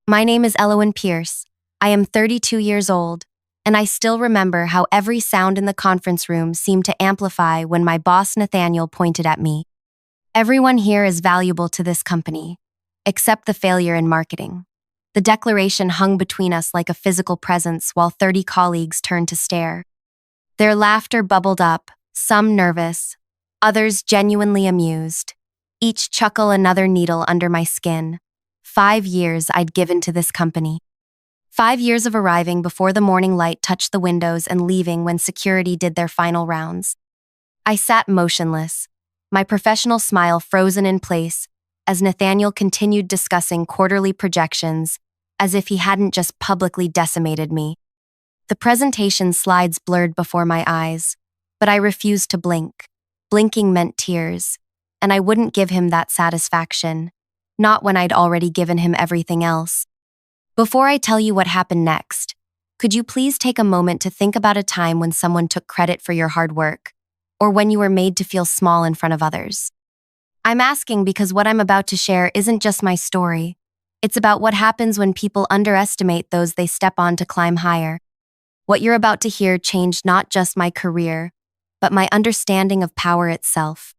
My name is Elowen Pierce. I am 32 years old, and I still remember how every sound in the conference room seemed to amplify when my boss Nathaniel pointed at me. Everyone here is valuable to this company, except the failure in marketing. The declaration hung between us like a physical presence while 30 colleagues turned to stare. Their laughter bubbled up, some nervous, others genuinely amused. Each chuckle another needle under my skin. 5 years I'd given to this company. 5 years of arriving before the morning light touched the windows and leaving when security did their final rounds. I sat motionless, my professional smile frozen in place as Nathaniel continued discussing quarterly projections as if he hadn't just publicly decimated me. The presentation slides blurred before my eyes, but I refused to blink. Blinking meant tears, and I wouldn't give him that satisfaction, not when I'd already given him everything else. Before I tell you what happened next, could you please take a moment to think about a time when someone took credit for your hard work, or when you were made to feel small in front of others? I'm asking because what I'm about to share isn't just my story. It's about what happens when people underestimate those they step on to climb higher. What you're about to hear changed not just my career, but my understanding of power itself.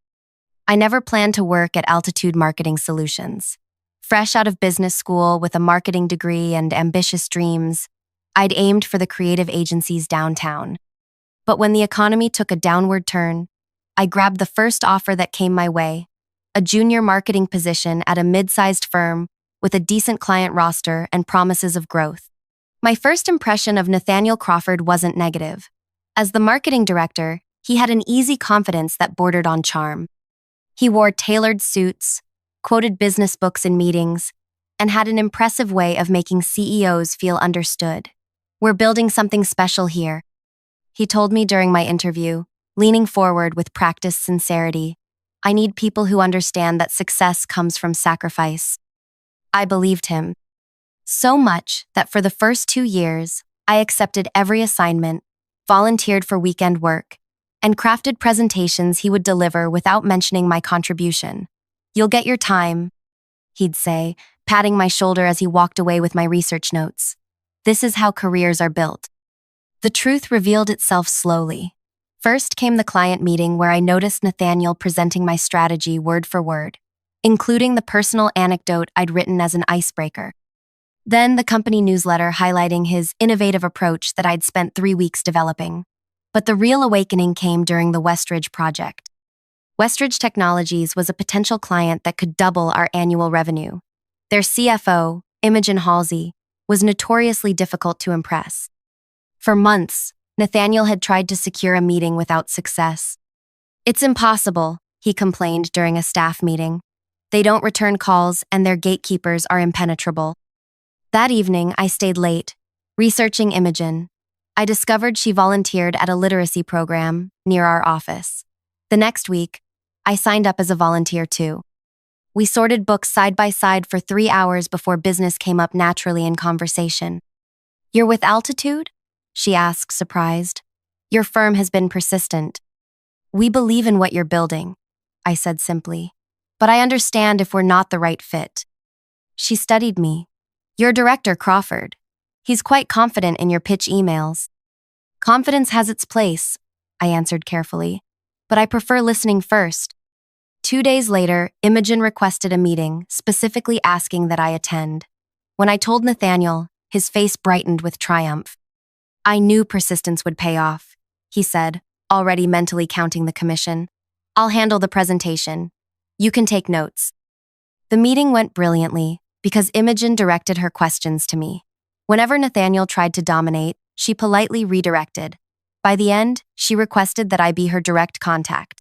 I never planned to work at Altitude Marketing Solutions. Fresh out of business school with a marketing degree and ambitious dreams, I'd aimed for the creative agencies downtown. But when the economy took a downward turn, I grabbed the first offer that came my way, a junior marketing position at a mid-sized firm with a decent client roster and promises of growth. My first impression of Nathaniel Crawford wasn't negative. As the marketing director, he had an easy confidence that bordered on charm. He wore tailored suits, quoted business books in meetings, and had an impressive way of making CEOs feel understood. "We're building something special here," he told me during my interview, leaning forward with practiced sincerity. "I need people who understand that success comes from sacrifice." I believed him. So much that for the first 2 years, I accepted every assignment, volunteered for weekend work, and crafted presentations he would deliver without mentioning my contribution. "You'll get your time," he'd say, patting my shoulder as he walked away with my research notes. "This is how careers are built." The truth revealed itself slowly. First came the client meeting where I noticed Nathaniel presenting my strategy word for word, including the personal anecdote I'd written as an icebreaker. Then the company newsletter highlighting his innovative approach that I'd spent 3 weeks developing. But the real awakening came during the Westridge project. Westridge Technologies was a potential client that could double our annual revenue. Their CFO, Imogen Halsey, was notoriously difficult to impress. For months, Nathaniel had tried to secure a meeting without success. "It's impossible," he complained during a staff meeting. "They don't return calls and their gatekeepers are impenetrable." That evening, I stayed late, researching Imogen. I discovered she volunteered at a literacy program near our office. The next week, I signed up as a volunteer too. We sorted books side by side for 3 hours before business came up naturally in conversation. "You're with Altitude?" she asked, surprised. "Your firm has been persistent." "We believe in what you're building," I said simply. "But I understand if we're not the right fit." She studied me. "Your director, Crawford. He's quite confident in your pitch emails." "Confidence has its place," I answered carefully, "but I prefer listening first." 2 days later, Imogen requested a meeting, specifically asking that I attend. When I told Nathaniel, his face brightened with triumph. "I knew persistence would pay off," he said, already mentally counting the commission. "I'll handle the presentation. You can take notes." The meeting went brilliantly because Imogen directed her questions to me. Whenever Nathaniel tried to dominate, she politely redirected. By the end, she requested that I be her direct contact.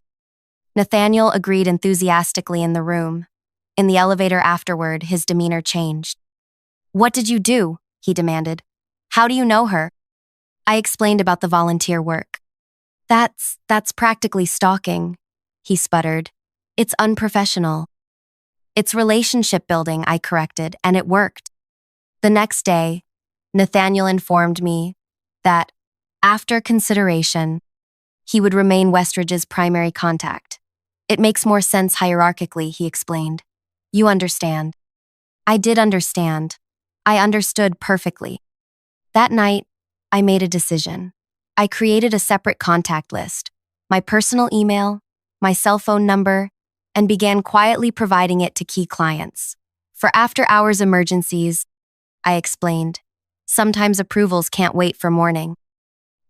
Nathaniel agreed enthusiastically in the room. In the elevator afterward, his demeanor changed. "What did you do?" he demanded. "How do you know her?" I explained about the volunteer work. That's practically stalking," he sputtered. "It's unprofessional." "It's relationship building," I corrected, and it worked. The next day, Nathaniel informed me that, after consideration, he would remain Westridge's primary contact. "It makes more sense hierarchically," he explained. "You understand." I did understand. I understood perfectly. That night, I made a decision. I created a separate contact list, my personal email, my cell phone number, and began quietly providing it to key clients. For after-hours emergencies, I explained. Sometimes approvals can't wait for morning.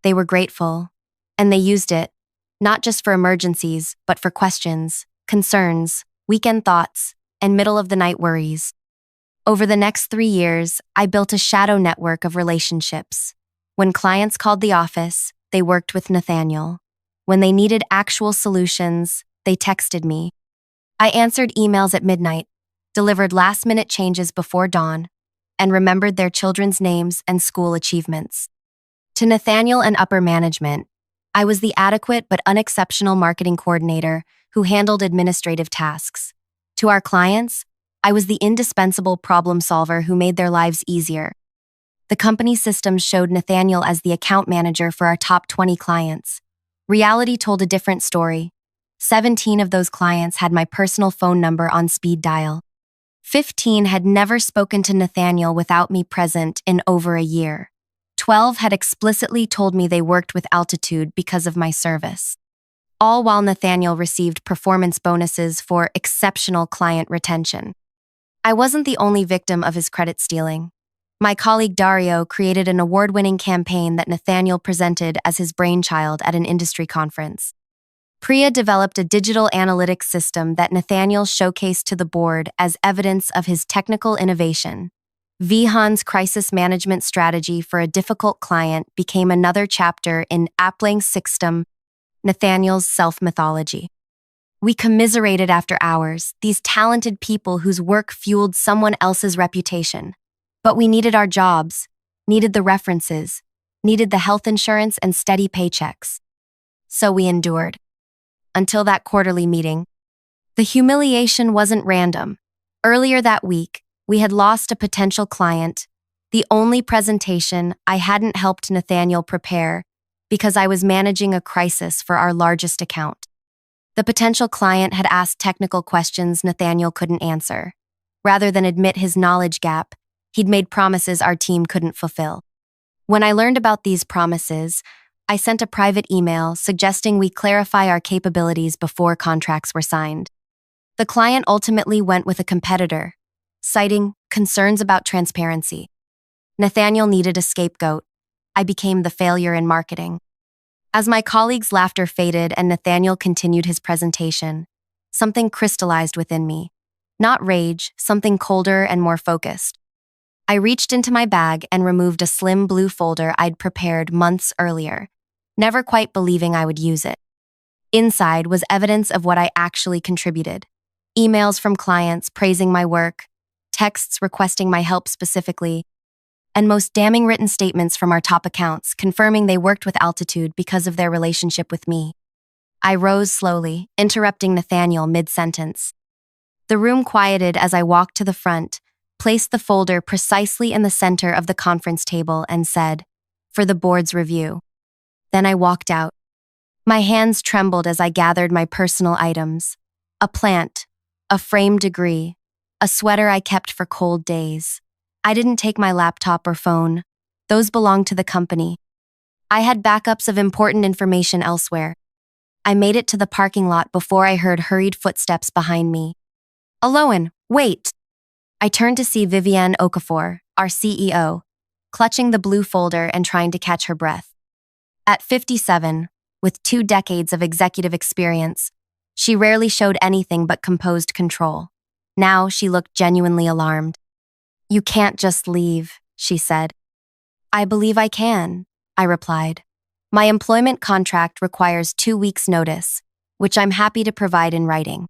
They were grateful, and they used it, not just for emergencies, but for questions, concerns, weekend thoughts, and middle-of-the-night worries. Over the next 3 years, I built a shadow network of relationships. When clients called the office, they worked with Nathaniel. When they needed actual solutions, they texted me. I answered emails at midnight, delivered last-minute changes before dawn, and remembered their children's names and school achievements. To Nathaniel and upper management, I was the adequate but unexceptional marketing coordinator who handled administrative tasks. To our clients, I was the indispensable problem solver who made their lives easier. The company systems showed Nathaniel as the account manager for our top 20 clients. Reality told a different story. 17 of those clients had my personal phone number on speed dial. 15 had never spoken to Nathaniel without me present in over a year. 12 had explicitly told me they worked with Altitude because of my service. All while Nathaniel received performance bonuses for exceptional client retention. I wasn't the only victim of his credit stealing. My colleague Dario created an award-winning campaign that Nathaniel presented as his brainchild at an industry conference. Priya developed a digital analytics system that Nathaniel showcased to the board as evidence of his technical innovation. Vihan's crisis management strategy for a difficult client became another chapter in Appling's system, Nathaniel's self-mythology. We commiserated after hours, these talented people whose work fueled someone else's reputation. But we needed our jobs, needed the references, needed the health insurance and steady paychecks. So we endured. Until that quarterly meeting. The humiliation wasn't random. Earlier that week, we had lost a potential client, the only presentation I hadn't helped Nathaniel prepare because I was managing a crisis for our largest account. The potential client had asked technical questions Nathaniel couldn't answer. Rather than admit his knowledge gap, he'd made promises our team couldn't fulfill. When I learned about these promises, I sent a private email suggesting we clarify our capabilities before contracts were signed. The client ultimately went with a competitor, citing concerns about transparency. Nathaniel needed a scapegoat. I became the failure in marketing. As my colleagues' laughter faded and Nathaniel continued his presentation, something crystallized within me. Not rage, something colder and more focused. I reached into my bag and removed a slim blue folder I'd prepared months earlier, never quite believing I would use it. Inside was evidence of what I actually contributed. Emails from clients praising my work, texts requesting my help specifically, and most damning written statements from our top accounts confirming they worked with Altitude because of their relationship with me. I rose slowly, interrupting Nathaniel mid-sentence. The room quieted as I walked to the front, placed the folder precisely in the center of the conference table and said, "For the board's review." Then I walked out. My hands trembled as I gathered my personal items. A plant, a framed degree, a sweater I kept for cold days. I didn't take my laptop or phone. Those belonged to the company. I had backups of important information elsewhere. I made it to the parking lot before I heard hurried footsteps behind me. "Aloan, wait!" I turned to see Vivienne Okafor, our CEO, clutching the blue folder and trying to catch her breath. At 57, with 2 decades of executive experience, she rarely showed anything but composed control. Now she looked genuinely alarmed. "You can't just leave," she said. "I believe I can," I replied. "My employment contract requires 2 weeks' notice, which I'm happy to provide in writing."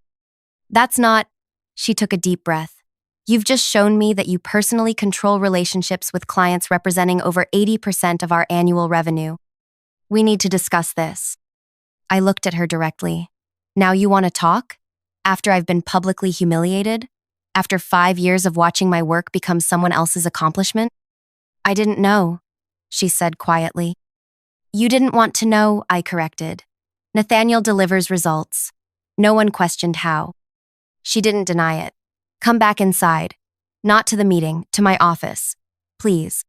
"That's not," she took a deep breath. "You've just shown me that you personally control relationships with clients representing over 80% of our annual revenue. We need to discuss this." I looked at her directly. "Now you want to talk? After I've been publicly humiliated? After 5 years of watching my work become someone else's accomplishment?" "I didn't know," she said quietly. "You didn't want to know," I corrected. "Nathaniel delivers results. No one questioned how." She didn't deny it. "Come back inside." Not to the meeting, to my office. Please.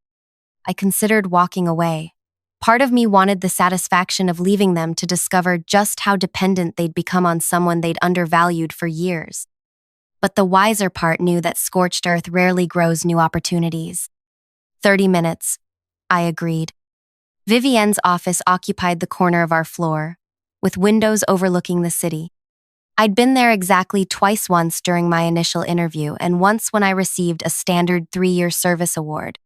I considered walking away. Part of me wanted the satisfaction of leaving them to discover just how dependent they'd become on someone they'd undervalued for years. But the wiser part knew that scorched earth rarely grows new opportunities. 30 minutes, I agreed. Vivienne's office occupied the corner of our floor, with windows overlooking the city. I'd been there exactly twice, once during my initial interview and once when I received a standard 3-year service award.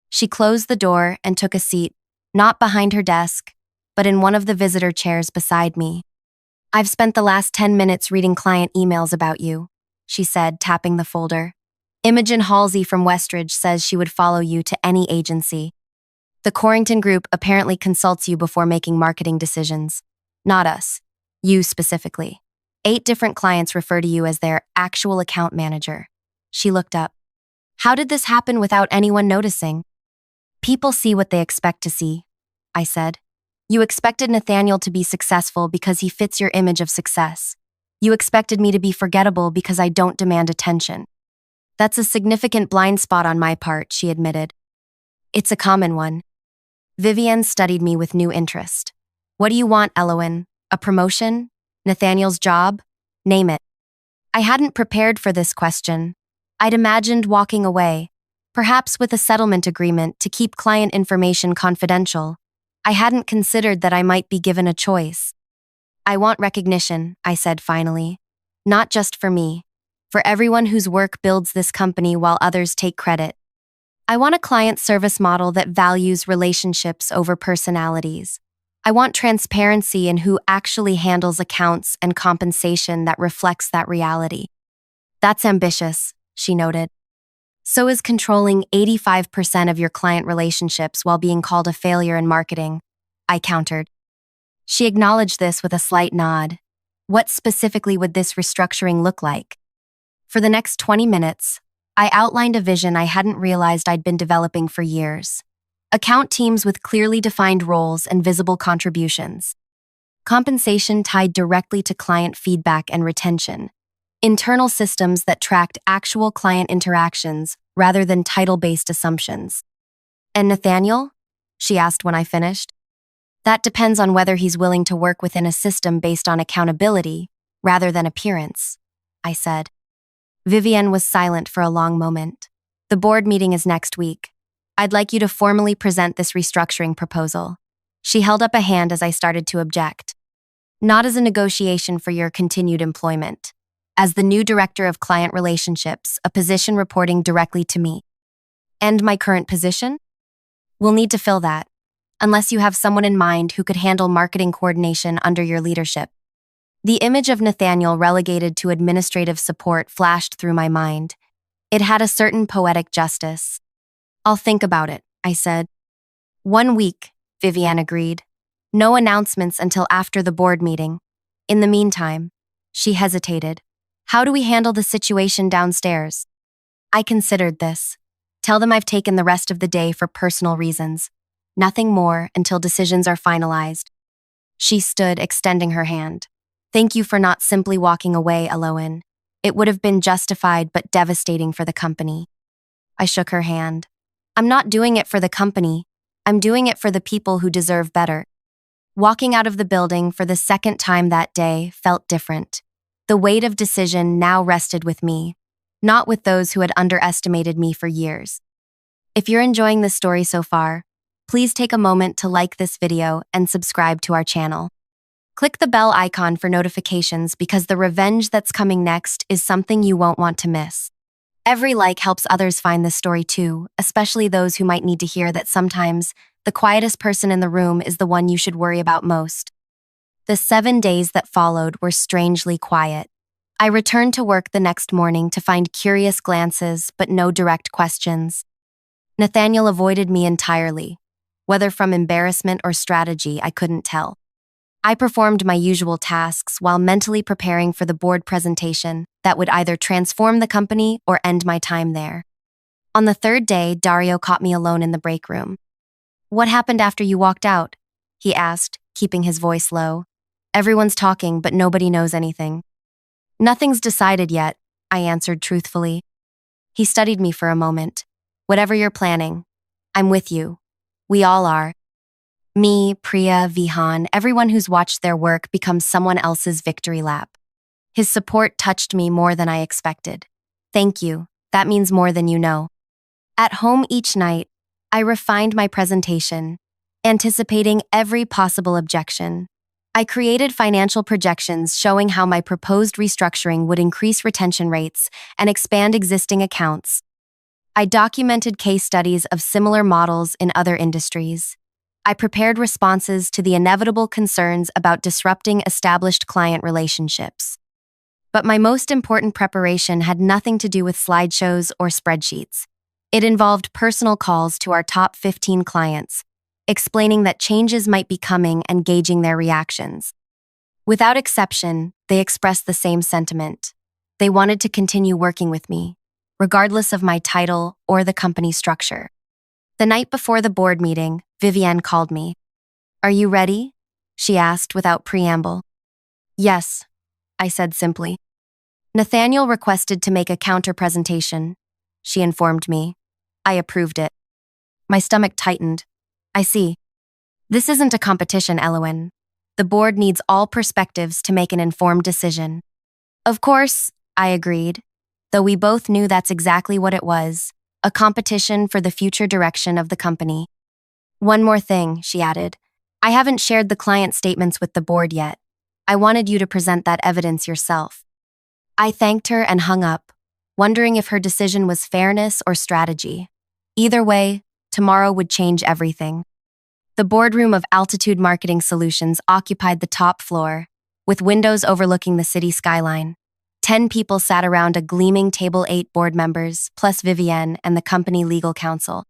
She closed the door and took a seat, not behind her desk, but in one of the visitor chairs beside me. I've spent the last 10 minutes reading client emails about you, she said, tapping the folder. Imogen Halsey from Westridge says she would follow you to any agency. The Corrington Group apparently consults you before making marketing decisions. Not us. You specifically. 8 different clients refer to you as their actual account manager. She looked up. How did this happen without anyone noticing? People see what they expect to see, I said. You expected Nathaniel to be successful because he fits your image of success. You expected me to be forgettable because I don't demand attention. That's a significant blind spot on my part, she admitted. It's a common one. Vivienne studied me with new interest. What do you want, Elowen? A promotion? Nathaniel's job? Name it. I hadn't prepared for this question. I'd imagined walking away, perhaps with a settlement agreement to keep client information confidential. I hadn't considered that I might be given a choice. I want recognition, I said finally. Not just for me. For everyone whose work builds this company while others take credit. I want a client service model that values relationships over personalities. I want transparency in who actually handles accounts and compensation that reflects that reality. That's ambitious, she noted. So is controlling 85% of your client relationships while being called a failure in marketing, I countered. She acknowledged this with a slight nod. What specifically would this restructuring look like? For the next 20 minutes, I outlined a vision I hadn't realized I'd been developing for years. Account teams with clearly defined roles and visible contributions. Compensation tied directly to client feedback and retention. Internal systems that tracked actual client interactions rather than title-based assumptions. And Nathaniel? She asked when I finished. That depends on whether he's willing to work within a system based on accountability rather than appearance, I said. Vivienne was silent for a long moment. The board meeting is next week. I'd like you to formally present this restructuring proposal. She held up a hand as I started to object. Not as a negotiation for your continued employment. As the new director of client relationships, a position reporting directly to me. And my current position? We'll need to fill that, unless you have someone in mind who could handle marketing coordination under your leadership. The image of Nathaniel relegated to administrative support flashed through my mind. It had a certain poetic justice. I'll think about it, I said. 1 week, Vivienne agreed. No announcements until after the board meeting. In the meantime, she hesitated. How do we handle the situation downstairs? I considered this. Tell them I've taken the rest of the day for personal reasons. Nothing more until decisions are finalized. She stood, extending her hand. Thank you for not simply walking away, Elowen. It would have been justified but devastating for the company. I shook her hand. I'm not doing it for the company. I'm doing it for the people who deserve better. Walking out of the building for the second time that day felt different. The weight of decision now rested with me, not with those who had underestimated me for years. If you're enjoying this story so far, please take a moment to like this video and subscribe to our channel. Click the bell icon for notifications because the revenge that's coming next is something you won't want to miss. Every like helps others find this story too, especially those who might need to hear that sometimes the quietest person in the room is the one you should worry about most. The 7 days that followed were strangely quiet. I returned to work the next morning to find curious glances but no direct questions. Nathaniel avoided me entirely. Whether from embarrassment or strategy, I couldn't tell. I performed my usual tasks while mentally preparing for the board presentation that would either transform the company or end my time there. On the 3rd day, Dario caught me alone in the break room. What happened after you walked out? He asked, keeping his voice low. Everyone's talking, but nobody knows anything. Nothing's decided yet, I answered truthfully. He studied me for a moment. Whatever you're planning, I'm with you. We all are. Me, Priya, Vihan, everyone who's watched their work becomes someone else's victory lap. His support touched me more than I expected. Thank you. That means more than you know. At home each night, I refined my presentation, anticipating every possible objection. I created financial projections showing how my proposed restructuring would increase retention rates and expand existing accounts. I documented case studies of similar models in other industries. I prepared responses to the inevitable concerns about disrupting established client relationships. But my most important preparation had nothing to do with slideshows or spreadsheets. It involved personal calls to our top 15 clients, explaining that changes might be coming and gauging their reactions. Without exception, they expressed the same sentiment. They wanted to continue working with me, regardless of my title or the company structure. The night before the board meeting, Vivienne called me. "Are you ready?" she asked without preamble. "Yes," I said simply. "Nathaniel requested to make a counter-presentation," she informed me. I approved it. My stomach tightened. "I see. This isn't a competition, Elowen. The board needs all perspectives to make an informed decision." "Of course," I agreed, though we both knew that's exactly what it was, a competition for the future direction of the company. "One more thing," she added. "I haven't shared the client statements with the board yet. I wanted you to present that evidence yourself." I thanked her and hung up, wondering if her decision was fairness or strategy. Either way, tomorrow would change everything. The boardroom of Altitude Marketing Solutions occupied the top floor, with windows overlooking the city skyline. 10 people sat around a gleaming table, 8 board members, plus Vivienne and the company legal counsel.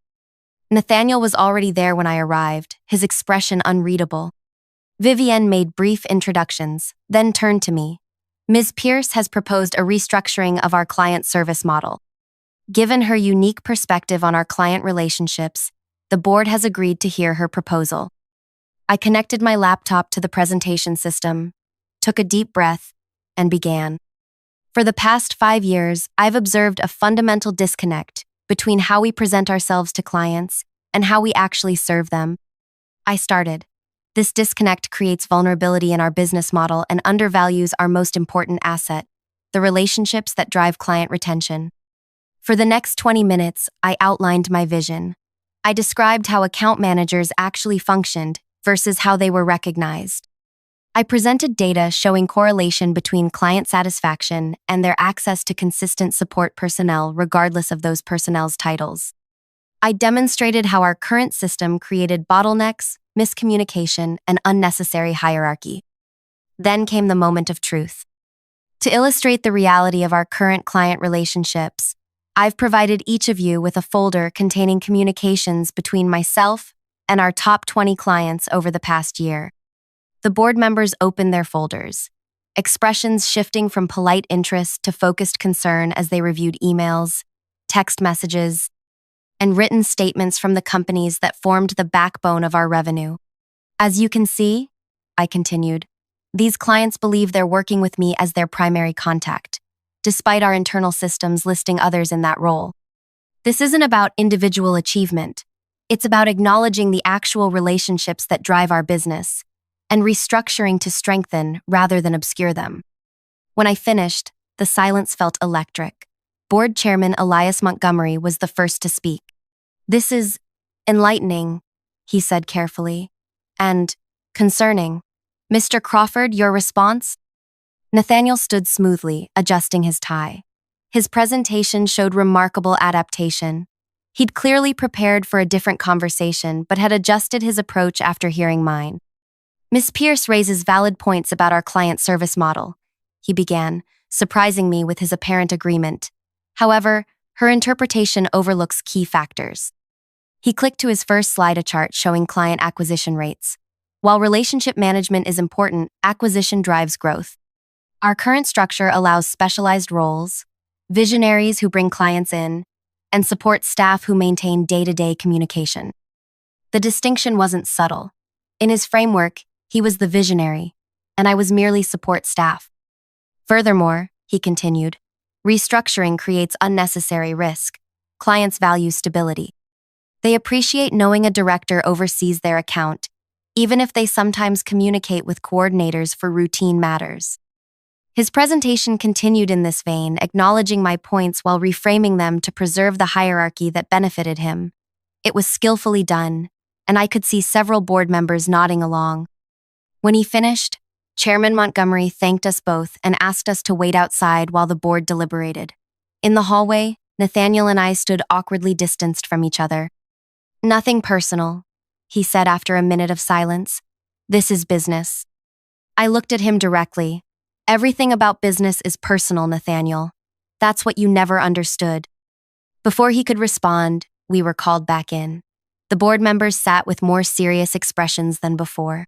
Nathaniel was already there when I arrived, his expression unreadable. Vivienne made brief introductions, then turned to me. "Ms. Pierce has proposed a restructuring of our client service model. Given her unique perspective on our client relationships, the board has agreed to hear her proposal." I connected my laptop to the presentation system, took a deep breath, and began. For the past 5 years, I've observed a fundamental disconnect between how we present ourselves to clients and how we actually serve them. I started. This disconnect creates vulnerability in our business model and undervalues our most important asset, the relationships that drive client retention. For the next 20 minutes, I outlined my vision. I described how account managers actually functioned versus how they were recognized. I presented data showing correlation between client satisfaction and their access to consistent support personnel regardless of those personnel's titles. I demonstrated how our current system created bottlenecks, miscommunication, and unnecessary hierarchy. Then came the moment of truth. To illustrate the reality of our current client relationships, I've provided each of you with a folder containing communications between myself and our top 20 clients over the past year. The board members opened their folders, expressions shifting from polite interest to focused concern as they reviewed emails, text messages, and written statements from the companies that formed the backbone of our revenue. "As you can see," I continued, "these clients believe they're working with me as their primary contact, despite our internal systems listing others in that role. This isn't about individual achievement. It's about acknowledging the actual relationships that drive our business and restructuring to strengthen rather than obscure them." When I finished, the silence felt electric. Board Chairman Elias Montgomery was the first to speak. "This is enlightening," he said carefully, "and concerning. Mr. Crawford, your response?" Nathaniel stood smoothly, adjusting his tie. His presentation showed remarkable adaptation. He'd clearly prepared for a different conversation, but had adjusted his approach after hearing mine. "Ms. Pierce raises valid points about our client service model," he began, surprising me with his apparent agreement. However, her interpretation overlooks key factors. He clicked to his first slide, a chart showing client acquisition rates. "While relationship management is important, acquisition drives growth. Our current structure allows specialized roles, visionaries who bring clients in, and support staff who maintain day-to-day communication." The distinction wasn't subtle. In his framework, he was the visionary, and I was merely support staff. "Furthermore," he continued, Restructuring creates unnecessary risk. Clients value stability. They appreciate knowing a director oversees their account, even if they sometimes communicate with coordinators for routine matters. His presentation continued in this vein, acknowledging my points while reframing them to preserve the hierarchy that benefited him. It was skillfully done, and I could see several board members nodding along. When he finished, Chairman Montgomery thanked us both and asked us to wait outside while the board deliberated. In the hallway, Nathaniel and I stood awkwardly distanced from each other. "Nothing personal," he said after a minute of silence. "This is business." I looked at him directly. "Everything about business is personal, Nathaniel. That's what you never understood." Before he could respond, we were called back in. The board members sat with more serious expressions than before.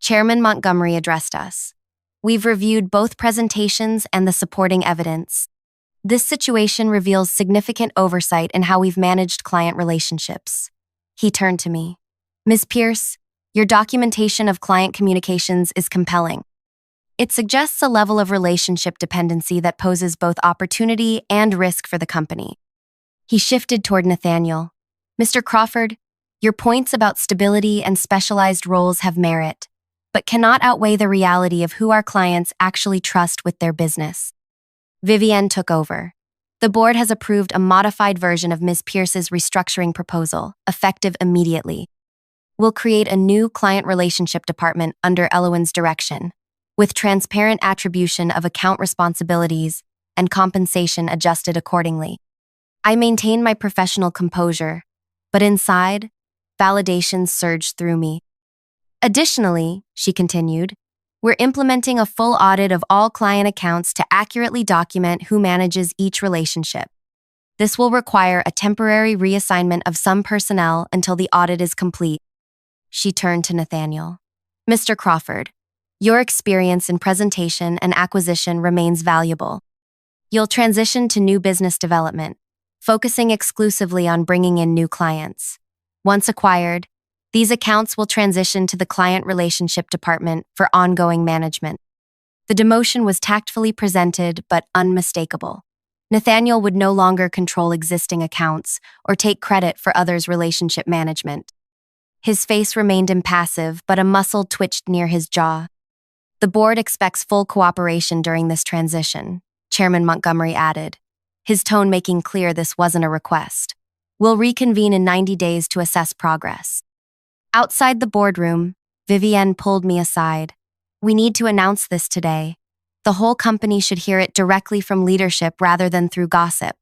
Chairman Montgomery addressed us. "We've reviewed both presentations and the supporting evidence. This situation reveals significant oversight in how we've managed client relationships." He turned to me. "Ms. Pierce, your documentation of client communications is compelling. It suggests a level of relationship dependency that poses both opportunity and risk for the company." He shifted toward Nathaniel. "Mr. Crawford, your points about stability and specialized roles have merit, but cannot outweigh the reality of who our clients actually trust with their business." Vivienne took over. "The board has approved a modified version of Ms. Pierce's restructuring proposal, effective immediately. We'll create a new client relationship department under Elowen's direction, with transparent attribution of account responsibilities and compensation adjusted accordingly." I maintained my professional composure, but inside, validation surged through me. "Additionally," she continued, "we're implementing a full audit of all client accounts to accurately document who manages each relationship. This will require a temporary reassignment of some personnel until the audit is complete." She turned to Nathaniel. "Mr. Crawford, your experience in presentation and acquisition remains valuable. You'll transition to new business development, focusing exclusively on bringing in new clients. Once acquired, these accounts will transition to the client relationship department for ongoing management." The demotion was tactfully presented but unmistakable. Nathaniel would no longer control existing accounts or take credit for others' relationship management. His face remained impassive, but a muscle twitched near his jaw. "The board expects full cooperation during this transition," Chairman Montgomery added, his tone making clear this wasn't a request. "We'll reconvene in 90 days to assess progress." Outside the boardroom, Vivienne pulled me aside. "We need to announce this today. The whole company should hear it directly from leadership rather than through gossip."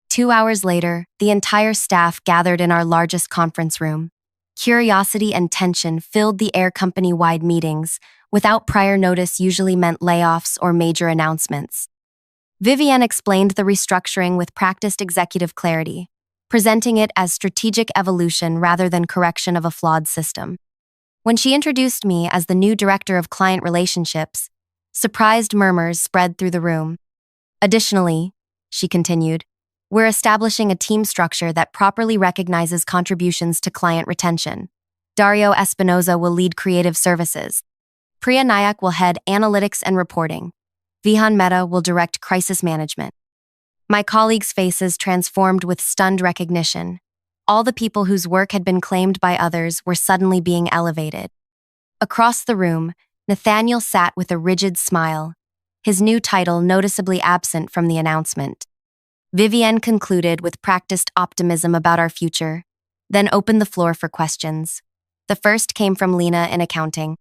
2 hours later, the entire staff gathered in our largest conference room. Curiosity and tension filled the air company-wide meetings. Without prior notice usually meant layoffs or major announcements. Vivienne explained the restructuring with practiced executive clarity, presenting it as strategic evolution rather than correction of a flawed system. When she introduced me as the new director of client relationships, surprised murmurs spread through the room. "Additionally," she continued, "we're establishing a team structure that properly recognizes contributions to client retention. Dario Espinoza will lead creative services. Priya Nayak will head analytics and reporting. Vihan Mehta will direct crisis management." My colleagues' faces transformed with stunned recognition. All the people whose work had been claimed by others were suddenly being elevated. Across the room, Nathaniel sat with a rigid smile, his new title noticeably absent from the announcement. Vivienne concluded with practiced optimism about our future, then opened the floor for questions. The first came from Lena in accounting.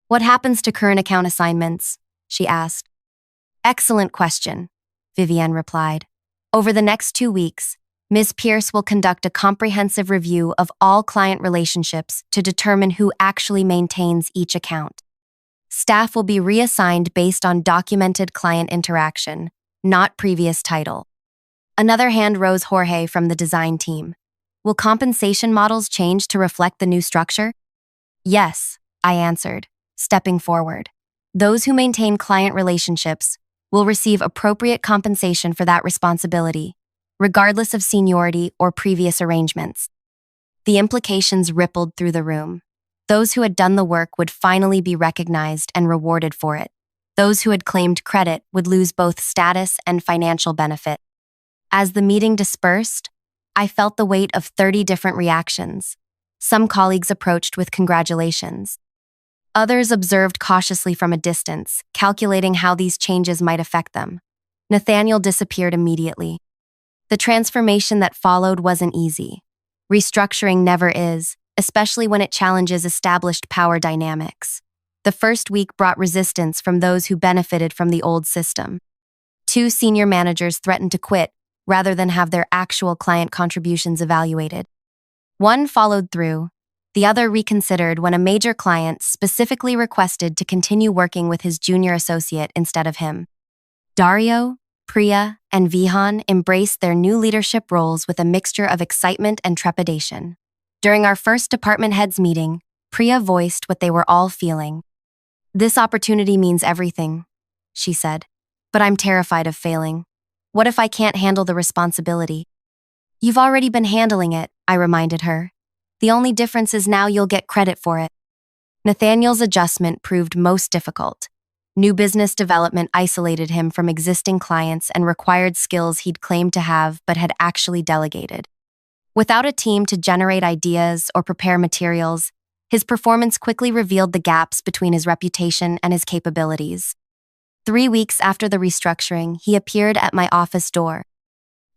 "What happens to current account assignments?" she asked. "Excellent question," Vivienne replied. "Over the next 2 weeks, Ms. Pierce will conduct a comprehensive review of all client relationships to determine who actually maintains each account. Staff will be reassigned based on documented client interaction, not previous title." Another hand rose Jorge from the design team. "Will compensation models change to reflect the new structure?" "Yes," I answered, stepping forward. "Those who maintain client relationships will receive appropriate compensation for that responsibility, regardless of seniority or previous arrangements." The implications rippled through the room. Those who had done the work would finally be recognized and rewarded for it. Those who had claimed credit would lose both status and financial benefit. As the meeting dispersed, I felt the weight of 30 different reactions. Some colleagues approached with congratulations. Others observed cautiously from a distance, calculating how these changes might affect them. Nathaniel disappeared immediately. The transformation that followed wasn't easy. Restructuring never is, especially when it challenges established power dynamics. The first week brought resistance from those who benefited from the old system. 2 senior managers threatened to quit rather than have their actual client contributions evaluated. One followed through. The other reconsidered when a major client specifically requested to continue working with his junior associate instead of him. Dario, Priya, and Vihan embraced their new leadership roles with a mixture of excitement and trepidation. During our first department heads meeting, Priya voiced what they were all feeling. "This opportunity means everything," she said, "but I'm terrified of failing. What if I can't handle the responsibility?" "You've already been handling it," I reminded her. "The only difference is now you'll get credit for it." Nathaniel's adjustment proved most difficult. New business development isolated him from existing clients and required skills he'd claimed to have but had actually delegated. Without a team to generate ideas or prepare materials, his performance quickly revealed the gaps between his reputation and his capabilities. 3 weeks after the restructuring, he appeared at my office door.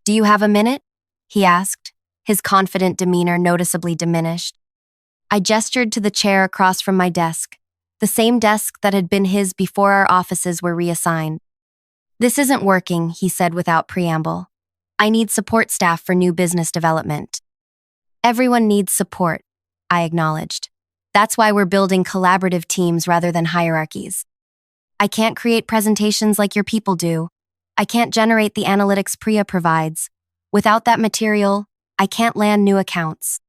"Do you have a minute?" he asked, his confident demeanor noticeably diminished. I gestured to the chair across from my desk, the same desk that had been his before our offices were reassigned. "This isn't working," he said without preamble. "I need support staff for new business development." "Everyone needs support," I acknowledged. "That's why we're building collaborative teams rather than hierarchies. I can't create presentations like your people do. I can't generate the analytics Priya provides. Without that material, I can't land new accounts."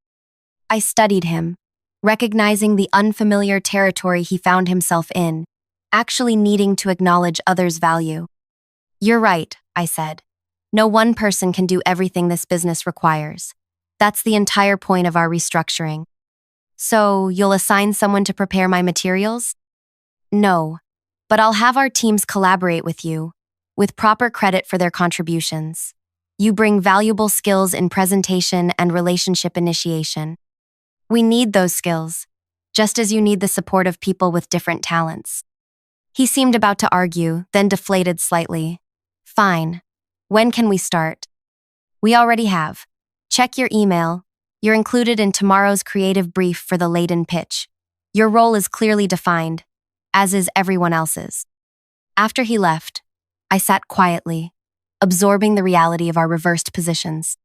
I studied him, recognizing the unfamiliar territory he found himself in, actually needing to acknowledge others' value. "You're right," I said. "No one person can do everything this business requires. That's the entire point of our restructuring." "So, you'll assign someone to prepare my materials?" "No, but I'll have our teams collaborate with you, with proper credit for their contributions. You bring valuable skills in presentation and relationship initiation. We need those skills, just as you need the support of people with different talents." He seemed about to argue, then deflated slightly. "Fine. When can we start?" "We already have. Check your email. You're included in tomorrow's creative brief for the laden pitch. Your role is clearly defined, as is everyone else's." After he left, I sat quietly, absorbing the reality of our reversed positions.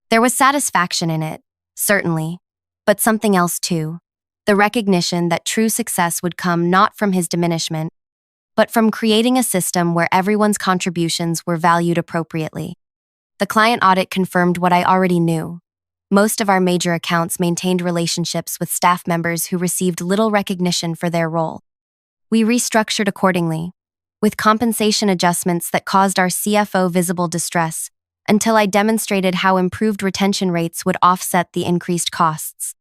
There was satisfaction in it, certainly, but something else too, the recognition that true success would come not from his diminishment, but from creating a system where everyone's contributions were valued appropriately. The client audit confirmed what I already knew. Most of our major accounts maintained relationships with staff members who received little recognition for their role. We restructured accordingly, with compensation adjustments that caused our CFO visible distress, until I demonstrated how improved retention rates would offset the increased costs.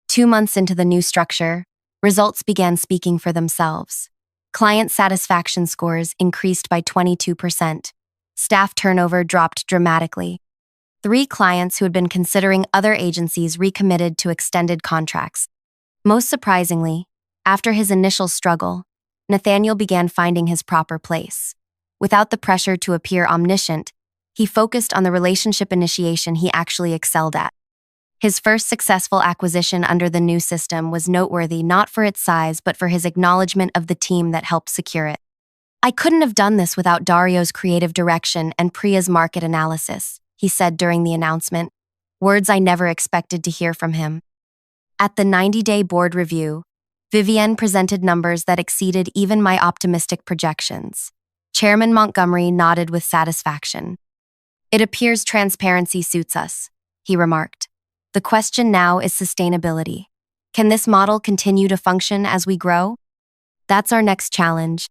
2 months into the new structure, results began speaking for themselves. Client satisfaction scores increased by 22%. Staff turnover dropped dramatically. 3 clients who had been considering other agencies recommitted to extended contracts. Most surprisingly, after his initial struggle, Nathaniel began finding his proper place. Without the pressure to appear omniscient, he focused on the relationship initiation he actually excelled at. His first successful acquisition under the new system was noteworthy not for its size but for his acknowledgement of the team that helped secure it. "I couldn't have done this without Dario's creative direction and Priya's market analysis," he said during the announcement, words I never expected to hear from him. At the 90-day board review, Vivienne presented numbers that exceeded even my optimistic projections. Chairman Montgomery nodded with satisfaction. "It appears transparency suits us," he remarked. "The question now is sustainability. Can this model continue to function as we grow?" "That's our next challenge."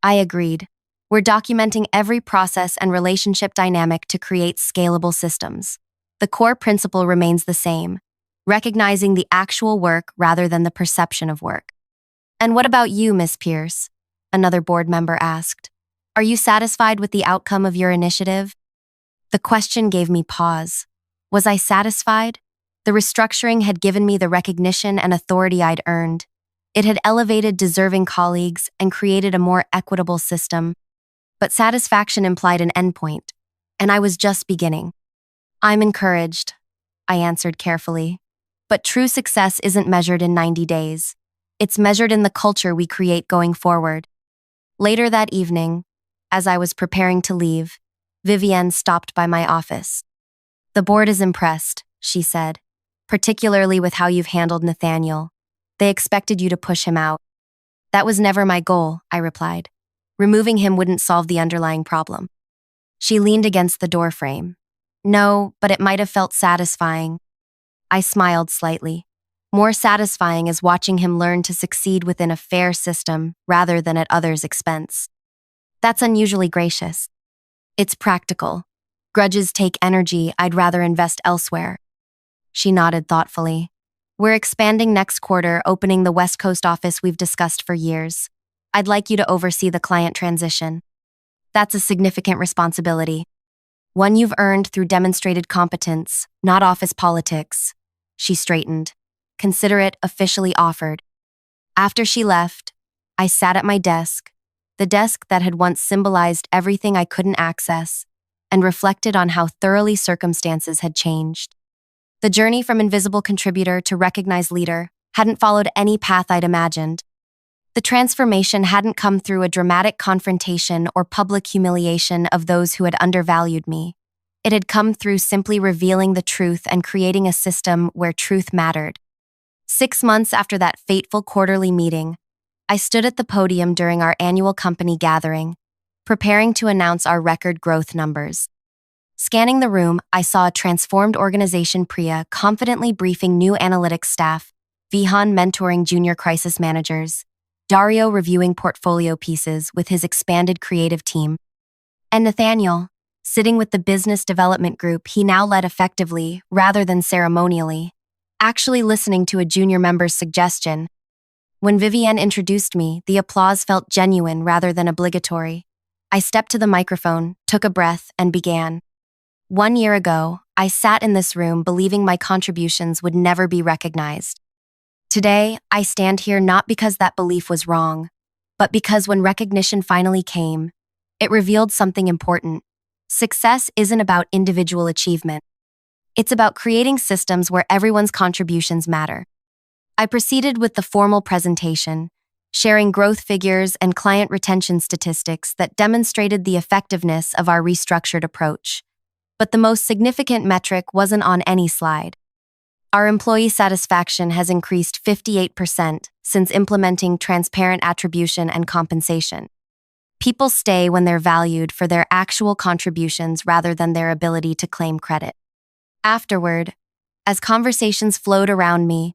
I agreed. "We're documenting every process and relationship dynamic to create scalable systems. The core principle remains the same, recognizing the actual work rather than the perception of work." "And what about you, Miss Pierce? another board member asked. Are you satisfied with the outcome of your initiative? The question gave me pause. Was I satisfied? The restructuring had given me the recognition and authority I'd earned. It had elevated deserving colleagues and created a more equitable system. But satisfaction implied an endpoint, and I was just beginning. I'm encouraged, I answered carefully. But true success isn't measured in 90 days. It's measured in the culture we create going forward. Later that evening, as I was preparing to leave, Vivienne stopped by my office. The board is impressed, she said, particularly with how you've handled Nathaniel. They expected you to push him out. That was never my goal, I replied. Removing him wouldn't solve the underlying problem. She leaned against the doorframe. No, but it might have felt satisfying. I smiled slightly. More satisfying is watching him learn to succeed within a fair system rather than at others' expense. That's unusually gracious. It's practical. Grudges take energy I'd rather invest elsewhere. She nodded thoughtfully. We're expanding next quarter, opening the West Coast office we've discussed for years. I'd like you to oversee the client transition. That's a significant responsibility. One you've earned through demonstrated competence, not office politics. She straightened. Consider it officially offered. After she left, I sat at my desk, the desk that had once symbolized everything I couldn't access, and reflected on how thoroughly circumstances had changed. The journey from invisible contributor to recognized leader hadn't followed any path I'd imagined. The transformation hadn't come through a dramatic confrontation or public humiliation of those who had undervalued me. It had come through simply revealing the truth and creating a system where truth mattered. 6 months after that fateful quarterly meeting, I stood at the podium during our annual company gathering, preparing to announce our record growth numbers. Scanning the room, I saw a transformed organization, Priya confidently briefing new analytics staff, Vihan mentoring junior crisis managers, Dario reviewing portfolio pieces with his expanded creative team, and Nathaniel, sitting with the business development group he now led effectively rather than ceremonially, actually listening to a junior member's suggestion. When Vivienne introduced me, the applause felt genuine rather than obligatory. I stepped to the microphone, took a breath, and began. 1 year ago, I sat in this room believing my contributions would never be recognized. Today, I stand here not because that belief was wrong, but because when recognition finally came, it revealed something important. Success isn't about individual achievement. It's about creating systems where everyone's contributions matter. I proceeded with the formal presentation, sharing growth figures and client retention statistics that demonstrated the effectiveness of our restructured approach. But the most significant metric wasn't on any slide. Our employee satisfaction has increased 58% since implementing transparent attribution and compensation. People stay when they're valued for their actual contributions rather than their ability to claim credit. Afterward, as conversations flowed around me,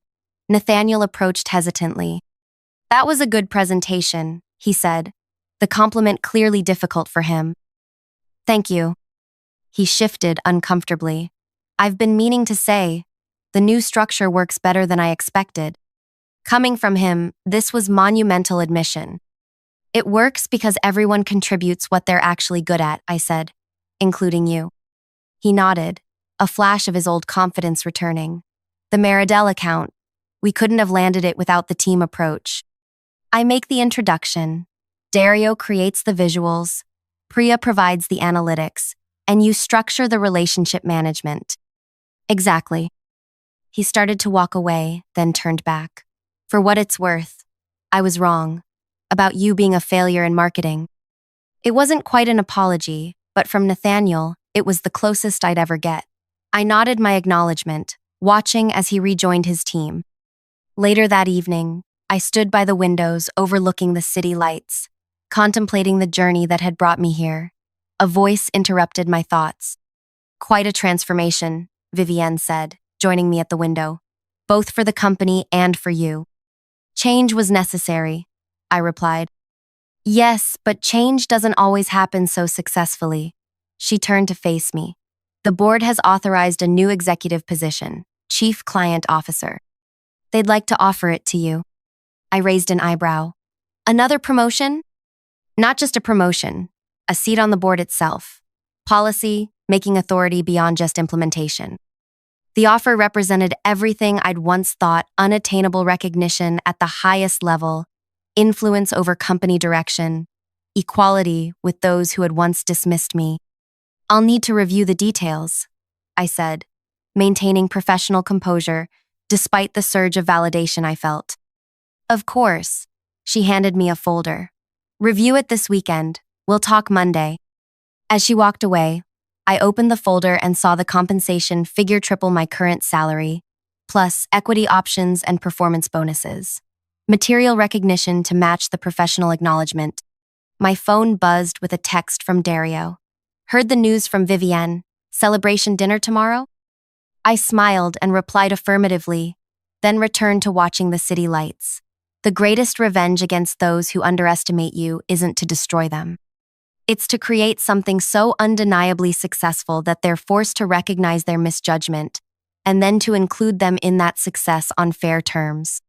Nathaniel approached hesitantly. That was a good presentation, he said, the compliment clearly difficult for him. Thank you. He shifted uncomfortably. I've been meaning to say, the new structure works better than I expected. Coming from him, this was monumental admission. It works because everyone contributes what they're actually good at, I said, including you. He nodded, a flash of his old confidence returning. The Meridell account. We couldn't have landed it without the team approach. I make the introduction. Dario creates the visuals. Priya provides the analytics. And you structure the relationship management. Exactly. He started to walk away, then turned back. For what it's worth, I was wrong. About you being a failure in marketing. It wasn't quite an apology, but from Nathaniel, it was the closest I'd ever get. I nodded my acknowledgement, watching as he rejoined his team. Later that evening, I stood by the windows overlooking the city lights, contemplating the journey that had brought me here. A voice interrupted my thoughts. Quite a transformation, Vivienne said, joining me at the window. Both for the company and for you. Change was necessary, I replied. Yes, but change doesn't always happen so successfully. She turned to face me. The board has authorized a new executive position, Chief Client Officer. They'd like to offer it to you. I raised an eyebrow. Another promotion? Not just a promotion, a seat on the board itself. Policy, making authority beyond just implementation. The offer represented everything I'd once thought unattainable: recognition at the highest level, influence over company direction, equality with those who had once dismissed me. "I'll need to review the details," I said, maintaining professional composure despite the surge of validation I felt. "Of course." She handed me a folder. "Review it this weekend. We'll talk Monday." As she walked away, I opened the folder and saw the compensation figure triple my current salary, plus equity options and performance bonuses. Material recognition to match the professional acknowledgement. My phone buzzed with a text from Dario. "Heard the news from Vivienne. Celebration dinner tomorrow?" I smiled and replied affirmatively, then returned to watching the city lights. The greatest revenge against those who underestimate you isn't to destroy them. It's to create something so undeniably successful that they're forced to recognize their misjudgment, and then to include them in that success on fair terms.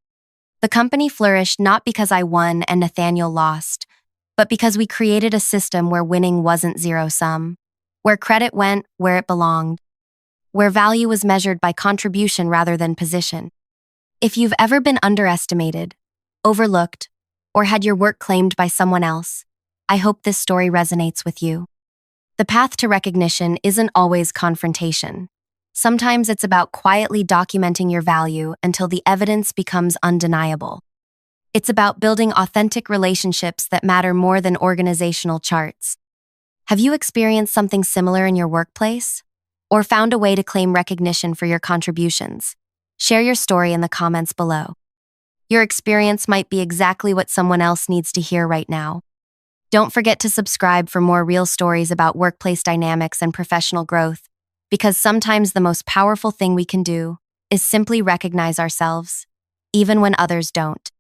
The company flourished not because I won and Nathaniel lost, but because we created a system where winning wasn't zero-sum, where credit went where it belonged, where value was measured by contribution rather than position. If you've ever been underestimated, overlooked, or had your work claimed by someone else, I hope this story resonates with you. The path to recognition isn't always confrontation. Sometimes it's about quietly documenting your value until the evidence becomes undeniable. It's about building authentic relationships that matter more than organizational charts. Have you experienced something similar in your workplace? Or found a way to claim recognition for your contributions? Share your story in the comments below. Your experience might be exactly what someone else needs to hear right now. Don't forget to subscribe for more real stories about workplace dynamics and professional growth, because sometimes the most powerful thing we can do is simply recognize ourselves, even when others don't.